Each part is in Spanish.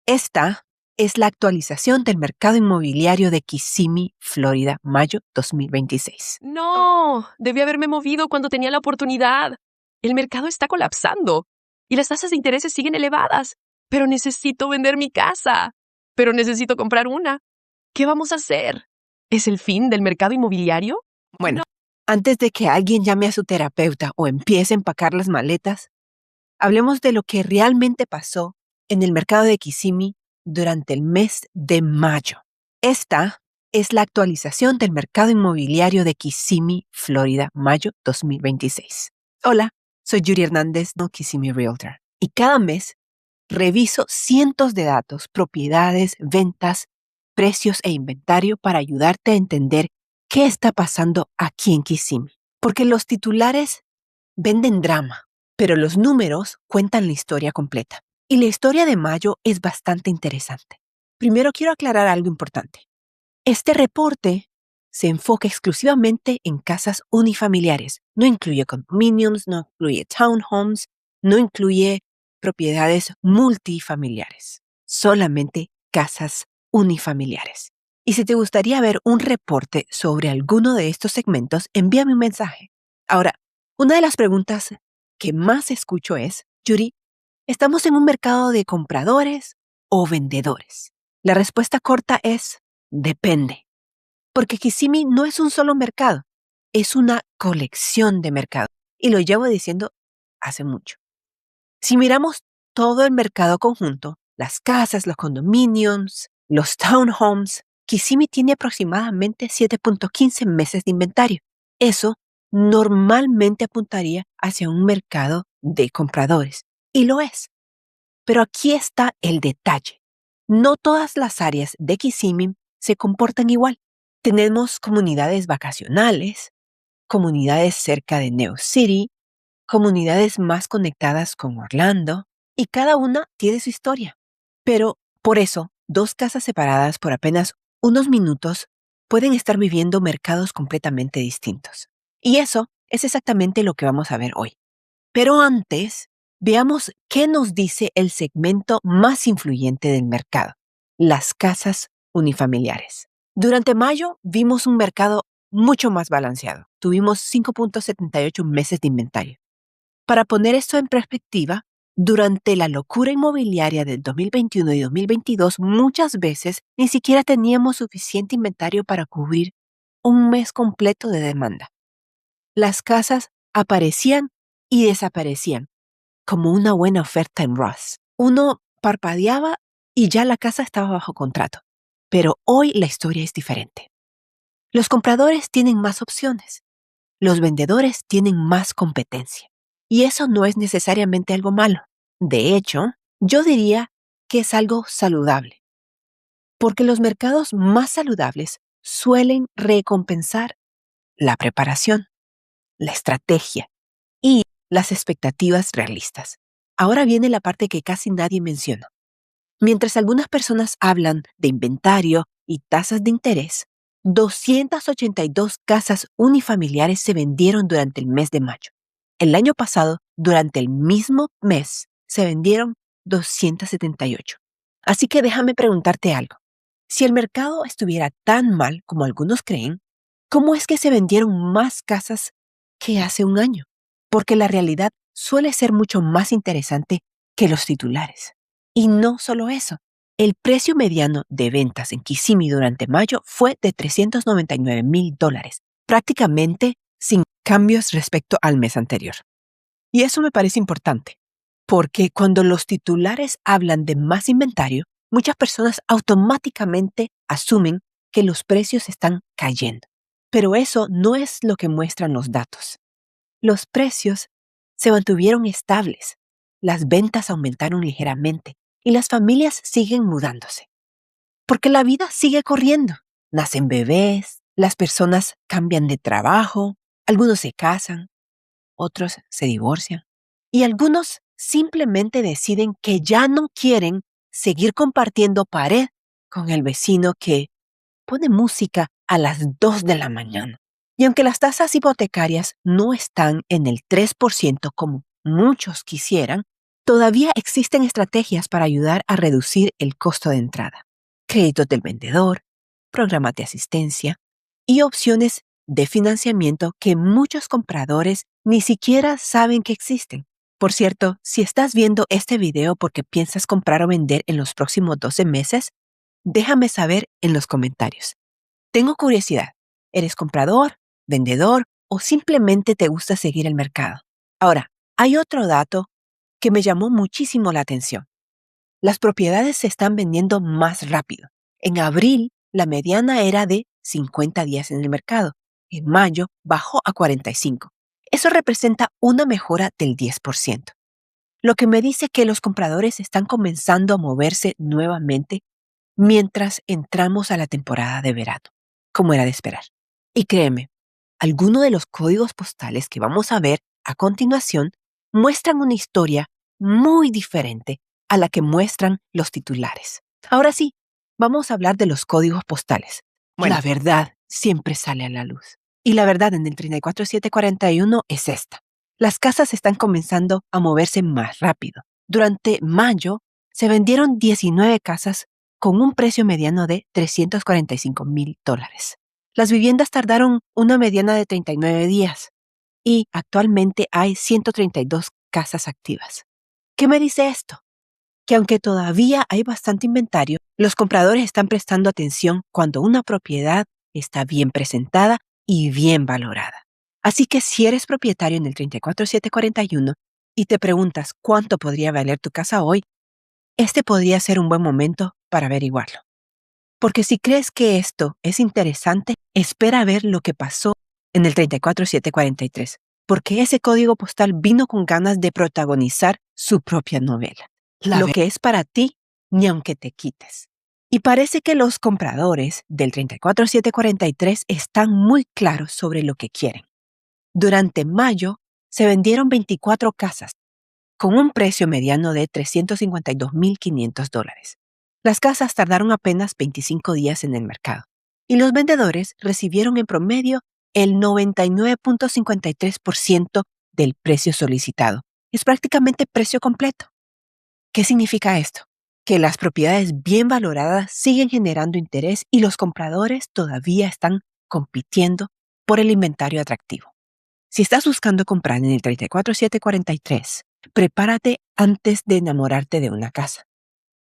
Esta es la actualización del mercado inmobiliario de Kissimmee, Florida, mayo 2026. No, debí haberme movido cuando tenía la oportunidad. El mercado está colapsando y las tasas de intereses siguen elevadas. Pero necesito vender mi casa. Pero necesito comprar una. ¿Qué vamos a hacer? ¿Es el fin del mercado inmobiliario? Bueno, antes de que alguien llame a su terapeuta o empiece a empacar las maletas, hablemos de lo que realmente pasó en el mercado de Kissimmee durante el mes de mayo. Esta es la actualización del mercado inmobiliario de Kissimmee, Florida, mayo 2026. Hola, soy Yuri Hernández, no Kissimmee Realtor. Y cada mes reviso cientos de datos, propiedades, ventas, precios e inventario para ayudarte a entender qué está pasando aquí en Kissimmee. Porque los titulares venden drama, pero los números cuentan la historia completa. Y la historia de mayo es bastante interesante. Primero quiero aclarar algo importante. Este reporte se enfoca exclusivamente en casas unifamiliares. No incluye condominiums, no incluye townhomes, no incluye propiedades multifamiliares. Solamente casas unifamiliares. Y si te gustaría ver un reporte sobre alguno de estos segmentos, envíame un mensaje. Ahora, una de las preguntas que más escucho es, Yuri, ¿estamos en un mercado de compradores o vendedores? La respuesta corta es, depende. Porque Kissimmee no es un solo mercado, es una colección de mercados. Y lo llevo diciendo hace mucho. Si miramos todo el mercado conjunto, las casas, los condominiums, los townhomes, Kissimmee tiene aproximadamente 7.15 meses de inventario. Eso normalmente apuntaría hacia un mercado de compradores. Y lo es. Pero aquí está el detalle. No todas las áreas de Kissimmee se comportan igual. Tenemos comunidades vacacionales, comunidades cerca de Neo City, comunidades más conectadas con Orlando, y cada una tiene su historia. Pero, por eso, dos casas separadas por apenas unos minutos pueden estar viviendo mercados completamente distintos. Y eso es exactamente lo que vamos a ver hoy. Pero antes, veamos qué nos dice el segmento más influyente del mercado, las casas unifamiliares. Durante mayo vimos un mercado mucho más balanceado. Tuvimos 5.78 meses de inventario. Para poner esto en perspectiva, durante la locura inmobiliaria del 2021 y 2022, muchas veces ni siquiera teníamos suficiente inventario para cubrir un mes completo de demanda. Las casas aparecían y desaparecían, como una buena oferta en Ross. Uno parpadeaba y ya la casa estaba bajo contrato. Pero hoy la historia es diferente. Los compradores tienen más opciones. Los vendedores tienen más competencia. Y eso no es necesariamente algo malo. De hecho, yo diría que es algo saludable. Porque los mercados más saludables suelen recompensar la preparación, la estrategia y las expectativas realistas. Ahora viene la parte que casi nadie menciona. Mientras algunas personas hablan de inventario y tasas de interés, 282 casas unifamiliares se vendieron durante el mes de mayo. El año pasado, durante el mismo mes, se vendieron 278. Así que déjame preguntarte algo. Si el mercado estuviera tan mal como algunos creen, ¿cómo es que se vendieron más casas que hace un año? Porque la realidad suele ser mucho más interesante que los titulares. Y no solo eso, el precio mediano de ventas en Kissimmee durante mayo fue de $399,000, prácticamente sin cambios respecto al mes anterior. Y eso me parece importante, porque cuando los titulares hablan de más inventario, muchas personas automáticamente asumen que los precios están cayendo. Pero eso no es lo que muestran los datos. Los precios se mantuvieron estables, las ventas aumentaron ligeramente y las familias siguen mudándose. Porque la vida sigue corriendo. Nacen bebés, las personas cambian de trabajo, algunos se casan, otros se divorcian y algunos simplemente deciden que ya no quieren seguir compartiendo pared con el vecino que pone música a las 2 de la mañana. Y aunque las tasas hipotecarias no están en el 3% como muchos quisieran, Todavía existen estrategias para ayudar a reducir el costo de entrada. Créditos del vendedor, programas de asistencia y opciones de financiamiento que muchos compradores ni siquiera saben que existen. Por cierto, si estás viendo este video porque piensas comprar o vender en los próximos 12 meses, déjame saber en los comentarios. Tengo curiosidad. ¿Eres comprador, vendedor o simplemente te gusta seguir el mercado? Ahora, hay otro dato que me llamó muchísimo la atención. Las propiedades se están vendiendo más rápido. En abril, la mediana era de 50 días en el mercado. En mayo, bajó a 45. Eso representa una mejora del 10%. Lo que me dice que los compradores están comenzando a moverse nuevamente mientras entramos a la temporada de verano, como era de esperar. Y créeme, algunos de los códigos postales que vamos a ver a continuación muestran una historia muy diferente a la que muestran los titulares. Ahora sí, vamos a hablar de los códigos postales. Bueno, la verdad siempre sale a la luz. Y la verdad en el 34741 es esta. Las casas están comenzando a moverse más rápido. Durante mayo se vendieron 19 casas con un precio mediano de $345,000. Las viviendas tardaron una mediana de 39 días y actualmente hay 132 casas activas. ¿Qué me dice esto? Que aunque todavía hay bastante inventario, los compradores están prestando atención cuando una propiedad está bien presentada y bien valorada. Así que si eres propietario en el 34741 y te preguntas cuánto podría valer tu casa hoy, este podría ser un buen momento para averiguarlo. Porque si crees que esto es interesante, espera a ver lo que pasó en el 34743, porque ese código postal vino con ganas de protagonizar su propia novela. Lo que es para ti, ni aunque te quites. Y parece que los compradores del 34743 están muy claros sobre lo que quieren. Durante mayo se vendieron 24 casas con un precio mediano de $352,500. Las casas tardaron apenas 25 días en el mercado y los vendedores recibieron en promedio el 99.53% del precio solicitado. Es prácticamente precio completo. ¿Qué significa esto? Que las propiedades bien valoradas siguen generando interés y los compradores todavía están compitiendo por el inventario atractivo. Si estás buscando comprar en el 34743, prepárate antes de enamorarte de una casa,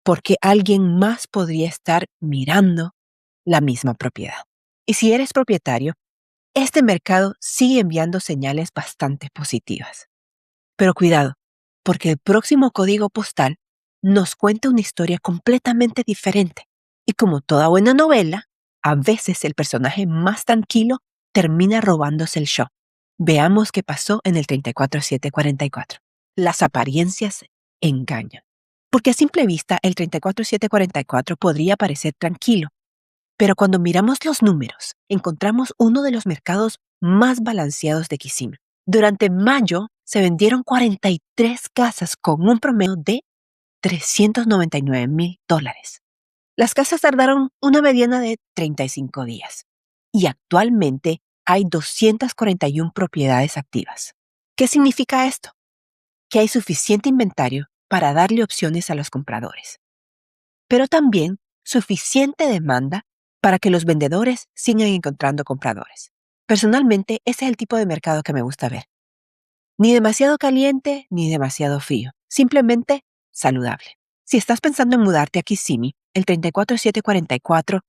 porque alguien más podría estar mirando la misma propiedad. Y si eres propietario, este mercado sigue enviando señales bastante positivas. Pero cuidado, porque el próximo código postal nos cuenta una historia completamente diferente. Y como toda buena novela, a veces el personaje más tranquilo termina robándose el show. Veamos qué pasó en el 34744. Las apariencias engañan. Porque a simple vista el 34744 podría parecer tranquilo, pero cuando miramos los números, encontramos uno de los mercados más balanceados de Kissimmee. Durante mayo se vendieron 43 casas con un promedio de $399,000. Las casas tardaron una mediana de 35 días y actualmente hay 241 propiedades activas. ¿Qué significa esto? Que hay suficiente inventario para darle opciones a los compradores, pero también suficiente demanda para que los vendedores sigan encontrando compradores. Personalmente, ese es el tipo de mercado que me gusta ver. Ni demasiado caliente ni demasiado frío, simplemente saludable. Si estás pensando en mudarte a Kissimmee, el 34744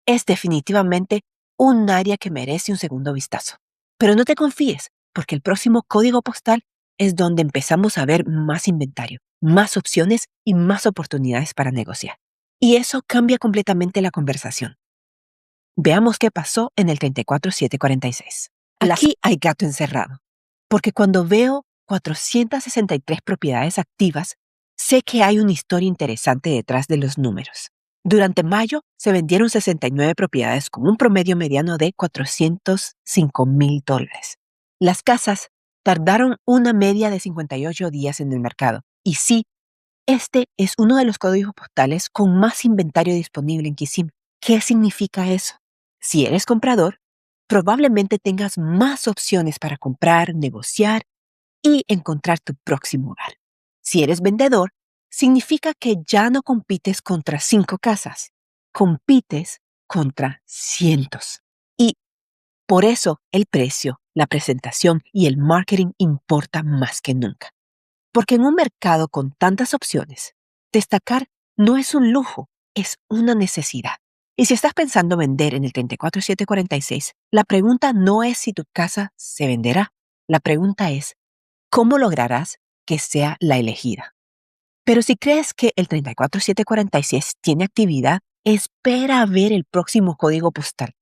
es definitivamente un área que merece un segundo vistazo. Pero no te confíes, porque el próximo código postal es donde empezamos a ver más inventario, más opciones y más oportunidades para negociar. Y eso cambia completamente la conversación. Veamos qué pasó en el 34746. Aquí hay gato encerrado, porque cuando veo 463 propiedades activas, sé que hay una historia interesante detrás de los números. Durante mayo se vendieron 69 propiedades con un promedio mediano de $405,000. Las casas tardaron una media de 58 días en el mercado. Y sí, este es uno de los códigos postales con más inventario disponible en Kissimmee. ¿Qué significa eso? Si eres comprador, probablemente tengas más opciones para comprar, negociar y encontrar tu próximo hogar. Si eres vendedor, significa que ya no compites contra 5 casas, compites contra cientos. Y por eso el precio, la presentación y el marketing importan más que nunca. Porque en un mercado con tantas opciones, destacar no es un lujo, es una necesidad. Y si estás pensando vender en el 34746, la pregunta no es si tu casa se venderá. La pregunta es, ¿cómo lograrás que sea la elegida? Pero si crees que el 34746 tiene actividad, espera a ver el próximo código postal,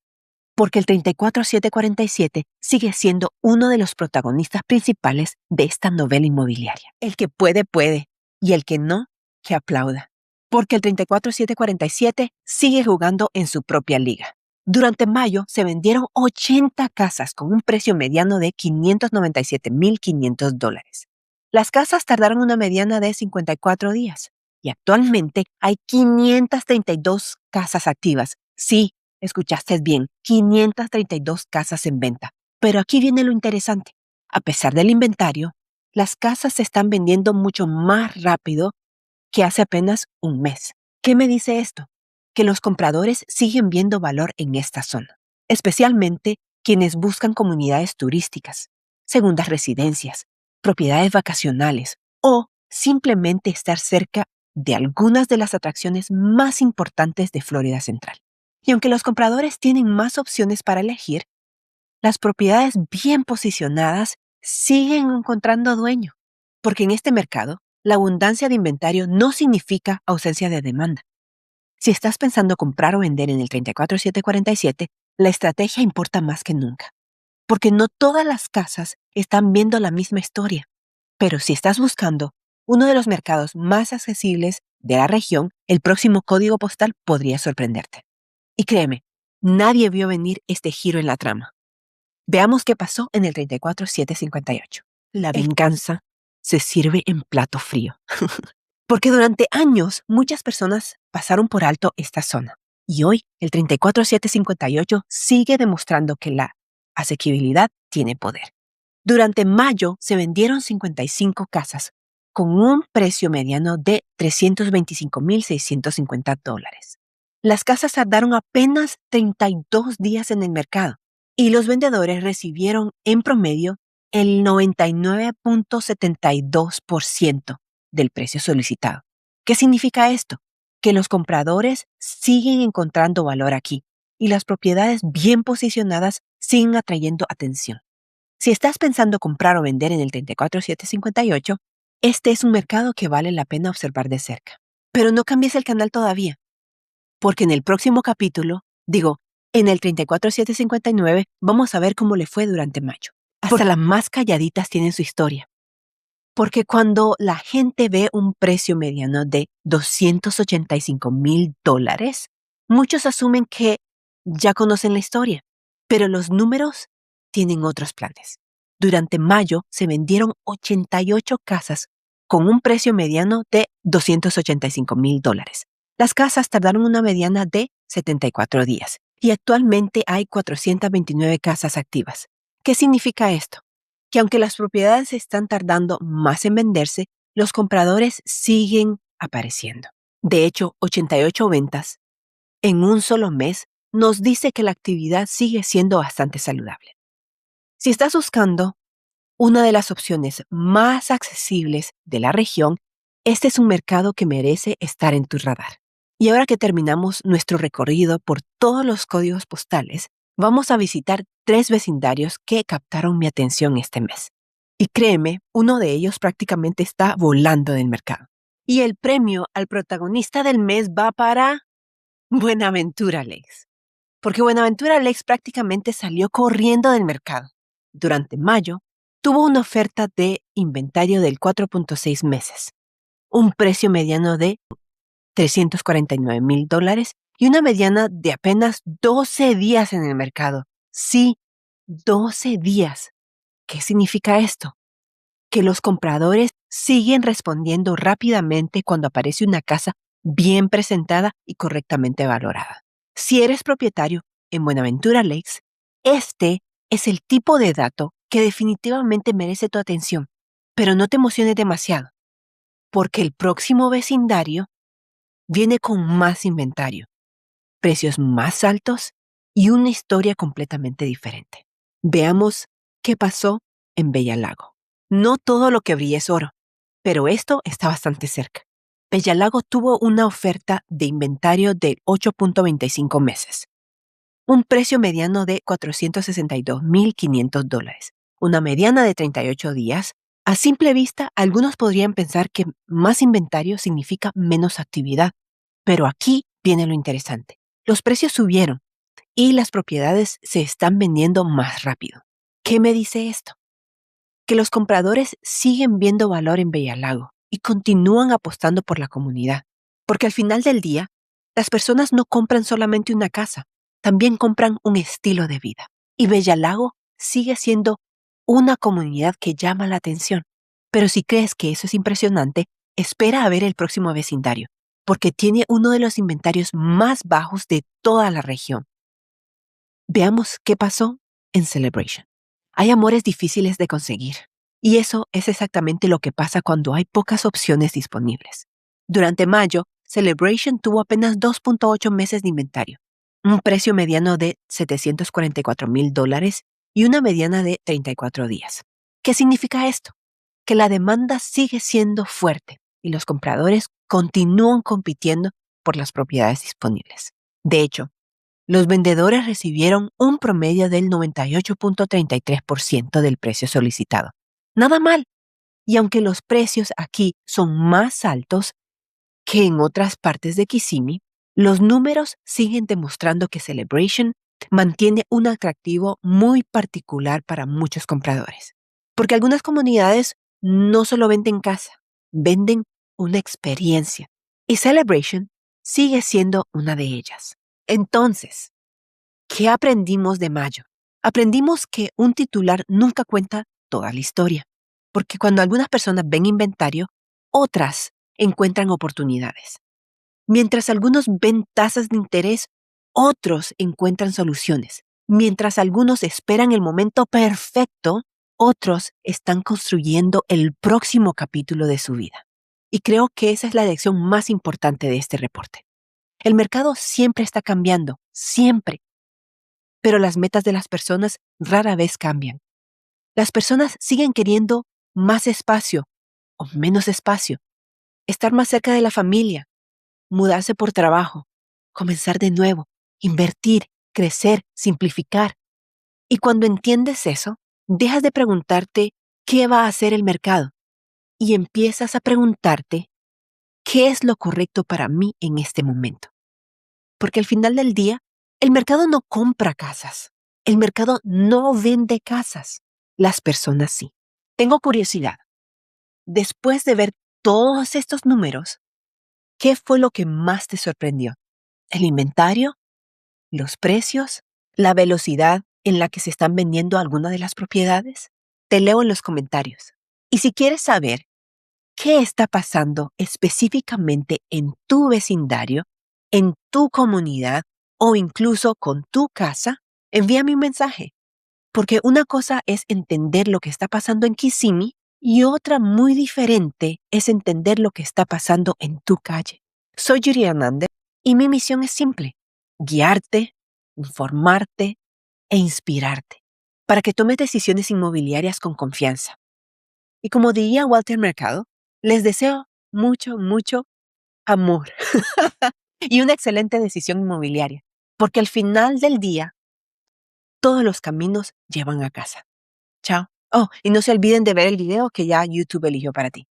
porque el 34747 sigue siendo uno de los protagonistas principales de esta novela inmobiliaria. El que puede, puede, y el que no, que aplauda. Porque el 34747 sigue jugando en su propia liga. Durante mayo se vendieron 80 casas con un precio mediano de $597,500. Las casas tardaron una mediana de 54 días y actualmente hay 532 casas activas. Sí, escuchaste bien, 532 casas en venta. Pero aquí viene lo interesante. A pesar del inventario, las casas se están vendiendo mucho más rápido que hace apenas un mes. ¿Qué me dice esto? Que los compradores siguen viendo valor en esta zona, especialmente quienes buscan comunidades turísticas, segundas residencias, propiedades vacacionales o simplemente estar cerca de algunas de las atracciones más importantes de Florida Central. Y aunque los compradores tienen más opciones para elegir, las propiedades bien posicionadas siguen encontrando dueño, porque en este mercado, la abundancia de inventario no significa ausencia de demanda. Si estás pensando comprar o vender en el 34747, la estrategia importa más que nunca, porque no todas las casas están viendo la misma historia. Pero si estás buscando uno de los mercados más accesibles de la región, el próximo código postal podría sorprenderte. Y créeme, nadie vio venir este giro en la trama. Veamos qué pasó en el 34758. La venganza se sirve en plato frío. Porque durante años muchas personas pasaron por alto esta zona. Y hoy el 34758 sigue demostrando que la asequibilidad tiene poder. Durante mayo se vendieron 55 casas con un precio mediano de $325,650. Las casas tardaron apenas 32 días en el mercado y los vendedores recibieron en promedio el 99.72% del precio solicitado. ¿Qué significa esto? Que los compradores siguen encontrando valor aquí y las propiedades bien posicionadas siguen atrayendo atención. Si estás pensando comprar o vender en el 34758, este es un mercado que vale la pena observar de cerca. Pero no cambies el canal todavía, porque en el próximo capítulo, en el 34759, vamos a ver cómo le fue durante mayo. Hasta las más calladitas tienen su historia. Porque cuando la gente ve un precio mediano de $285,000, muchos asumen que ya conocen la historia, pero los números tienen otros planes. Durante mayo se vendieron 88 casas con un precio mediano de $285,000. Las casas tardaron una mediana de 74 días y actualmente hay 429 casas activas. ¿Qué significa esto? Que aunque las propiedades están tardando más en venderse, los compradores siguen apareciendo. De hecho, 88 ventas en un solo mes nos dice que la actividad sigue siendo bastante saludable. Si estás buscando una de las opciones más accesibles de la región, este es un mercado que merece estar en tu radar. Y ahora que terminamos nuestro recorrido por todos los códigos postales, vamos a visitar 3 vecindarios que captaron mi atención este mes. Y créeme, uno de ellos prácticamente está volando del mercado. Y el premio al protagonista del mes va para Buenaventura Lakes. Porque Buenaventura Lakes prácticamente salió corriendo del mercado. Durante mayo, tuvo una oferta de inventario del 4.6 meses, un precio mediano de $349,000 y una mediana de apenas 12 días en el mercado. Sí, 12 días. ¿Qué significa esto? Que los compradores siguen respondiendo rápidamente cuando aparece una casa bien presentada y correctamente valorada. Si eres propietario en Buenaventura Lakes, este es el tipo de dato que definitivamente merece tu atención, pero no te emociones demasiado, porque el próximo vecindario viene con más inventario, precios más altos y una historia completamente diferente. Veamos qué pasó en Bella Lago. No todo lo que brilla es oro, pero esto está bastante cerca. Bella Lago tuvo una oferta de inventario de 8.25 meses, un precio mediano de $462,500, una mediana de 38 días. A simple vista, algunos podrían pensar que más inventario significa menos actividad, pero aquí viene lo interesante. Los precios subieron y las propiedades se están vendiendo más rápido. ¿Qué me dice esto? Que los compradores siguen viendo valor en Bella Lago y continúan apostando por la comunidad. Porque al final del día, las personas no compran solamente una casa, también compran un estilo de vida. Y Bella Lago sigue siendo una comunidad que llama la atención. Pero si crees que eso es impresionante, espera a ver el próximo vecindario, porque tiene uno de los inventarios más bajos de toda la región. Veamos qué pasó en Celebration. Hay amores difíciles de conseguir, y eso es exactamente lo que pasa cuando hay pocas opciones disponibles. Durante mayo, Celebration tuvo apenas 2.8 meses de inventario, un precio mediano de $744,000 y una mediana de 34 días. ¿Qué significa esto? Que la demanda sigue siendo fuerte y los compradores continúan compitiendo por las propiedades disponibles. De hecho, los vendedores recibieron un promedio del 98.33% del precio solicitado. Nada mal. Y aunque los precios aquí son más altos que en otras partes de Kissimmee, los números siguen demostrando que Celebration mantiene un atractivo muy particular para muchos compradores. Porque algunas comunidades no solo venden casa, venden una experiencia. Y Celebration sigue siendo una de ellas. Entonces, ¿qué aprendimos de mayo? Aprendimos que un titular nunca cuenta toda la historia, porque cuando algunas personas ven inventario, otras encuentran oportunidades. Mientras algunos ven tasas de interés, otros encuentran soluciones. Mientras algunos esperan el momento perfecto, otros están construyendo el próximo capítulo de su vida. Y creo que esa es la lección más importante de este reporte. El mercado siempre está cambiando, siempre. Pero las metas de las personas rara vez cambian. Las personas siguen queriendo más espacio o menos espacio, estar más cerca de la familia, mudarse por trabajo, comenzar de nuevo, invertir, crecer, simplificar. Y cuando entiendes eso, dejas de preguntarte qué va a hacer el mercado y empiezas a preguntarte qué es lo correcto para mí en este momento. Porque al final del día, el mercado no compra casas. El mercado no vende casas. Las personas sí. Tengo curiosidad. Después de ver todos estos números, ¿qué fue lo que más te sorprendió? ¿El inventario? ¿Los precios? ¿La velocidad en la que se están vendiendo algunas de las propiedades? Te leo en los comentarios. Y si quieres saber qué está pasando específicamente en tu vecindario, en tu comunidad o incluso con tu casa, envíame un mensaje. Porque una cosa es entender lo que está pasando en Kissimmee y otra muy diferente es entender lo que está pasando en tu calle. Soy Yuri Hernández y mi misión es simple: guiarte, informarte e inspirarte para que tomes decisiones inmobiliarias con confianza. Y como diría Walter Mercado, les deseo mucho, mucho amor y una excelente decisión inmobiliaria, porque al final del día, todos los caminos llevan a casa. Chao. Oh, y no se olviden de ver el video que ya YouTube eligió para ti.